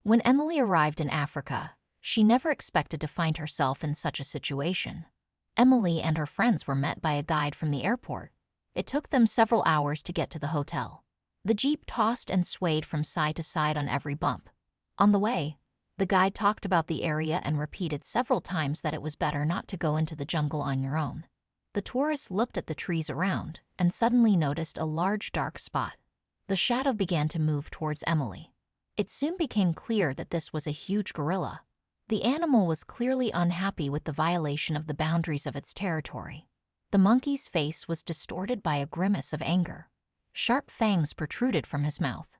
When Emily arrived in Africa, she never expected to find herself in such a situation. Emily and her friends were met by a guide from the airport. It took them several hours to get to the hotel. The jeep tossed and swayed from side to side on every bump. On the way, the guide talked about the area and repeated several times that it was better not to go into the jungle on your own. The tourists looked at the trees around and suddenly noticed a large dark spot. The shadow began to move towards Emily. It soon became clear that this was a huge gorilla. The animal was clearly unhappy with the violation of the boundaries of its territory. The monkey's face was distorted by a grimace of anger. Sharp fangs protruded from his mouth.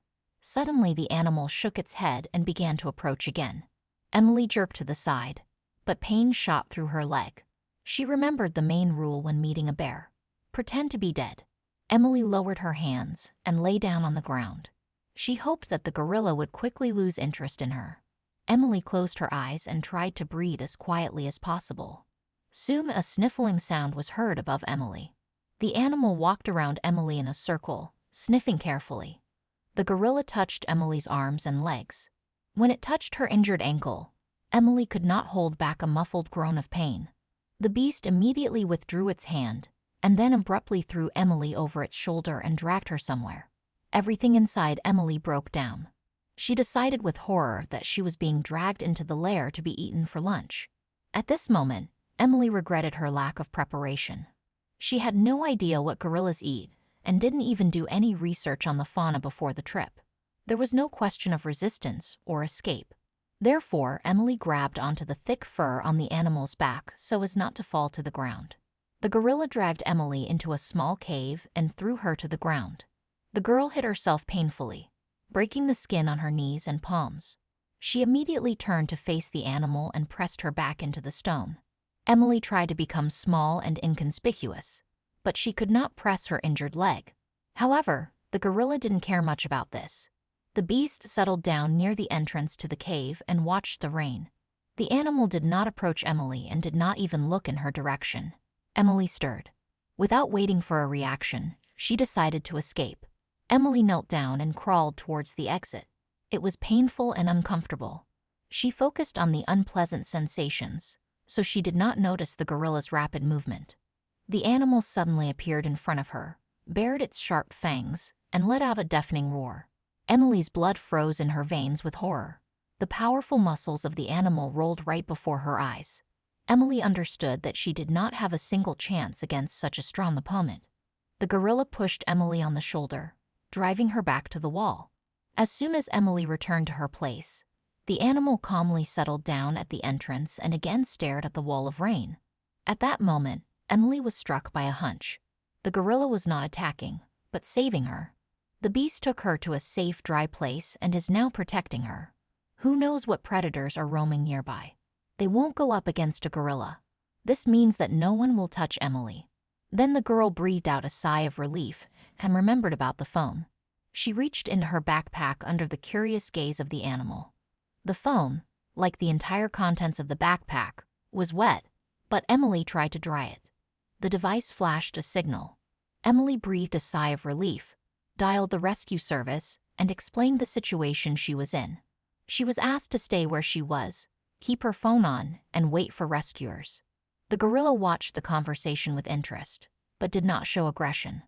Suddenly the animal shook its head and began to approach again. Emily jerked to the side, but pain shot through her leg. She remembered the main rule when meeting a bear: pretend to be dead. Emily lowered her hands and lay down on the ground. She hoped that the gorilla would quickly lose interest in her. Emily closed her eyes and tried to breathe as quietly as possible. Soon a sniffling sound was heard above Emily. The animal walked around Emily in a circle, sniffing carefully. The gorilla touched Emily's arms and legs. When it touched her injured ankle, Emily could not hold back a muffled groan of pain. The beast immediately withdrew its hand, and then abruptly threw Emily over its shoulder and dragged her somewhere. Everything inside Emily broke down. She decided with horror that she was being dragged into the lair to be eaten for lunch. At this moment, Emily regretted her lack of preparation. She had no idea what gorillas eat and didn't even do any research on the fauna before the trip. There was no question of resistance or escape. Therefore, Emily grabbed onto the thick fur on the animal's back so as not to fall to the ground. The gorilla dragged Emily into a small cave and threw her to the ground. The girl hit herself painfully, breaking the skin on her knees and palms. She immediately turned to face the animal and pressed her back into the stone. Emily tried to become small and inconspicuous, but she could not press her injured leg. However, the gorilla didn't care much about this. The beast settled down near the entrance to the cave and watched the rain. The animal did not approach Emily and did not even look in her direction. Emily stirred. Without waiting for a reaction, she decided to escape. Emily knelt down and crawled towards the exit. It was painful and uncomfortable. She focused on the unpleasant sensations, so she did not notice the gorilla's rapid movement. The animal suddenly appeared in front of her, bared its sharp fangs, and let out a deafening roar. Emily's blood froze in her veins with horror. The powerful muscles of the animal rolled right before her eyes. Emily understood that she did not have a single chance against such a strong opponent. The gorilla pushed Emily on the shoulder, driving her back to the wall. As soon as Emily returned to her place, the animal calmly settled down at the entrance and again stared at the wall of rain. At that moment, Emily was struck by a hunch. The gorilla was not attacking, but saving her. The beast took her to a safe, dry place and is now protecting her. Who knows what predators are roaming nearby? They won't go up against a gorilla. This means that no one will touch Emily. Then the girl breathed out a sigh of relief and remembered about the phone. She reached into her backpack under the curious gaze of the animal. The phone, like the entire contents of the backpack, was wet, but Emily tried to dry it. The device flashed a signal. Emily breathed a sigh of relief, dialed the rescue service, and explained the situation she was in. She was asked to stay where she was, keep her phone on, and wait for rescuers. The gorilla watched the conversation with interest, but did not show aggression.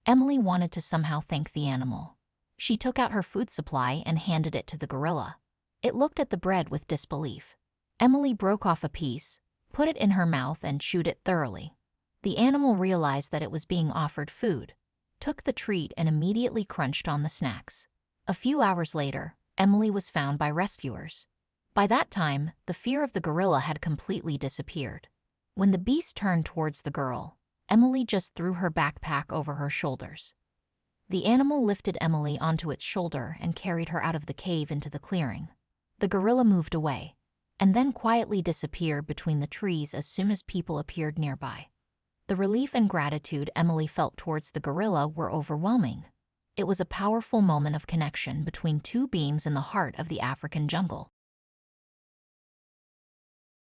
Emily wanted to somehow thank the animal. She took out her food supply and handed it to the gorilla. It looked at the bread with disbelief. Emily broke off a piece, put it in her mouth, and chewed it thoroughly. The animal realized that it was being offered food, took the treat, and immediately crunched on the snacks. A few hours later, Emily was found by rescuers. By that time, the fear of the gorilla had completely disappeared. When the beast turned towards the girl, Emily just threw her backpack over her shoulders. The animal lifted Emily onto its shoulder and carried her out of the cave into the clearing. The gorilla moved away, and then quietly disappeared between the trees as soon as people appeared nearby. The relief and gratitude Emily felt towards the gorilla were overwhelming. It was a powerful moment of connection between two beings in the heart of the African jungle.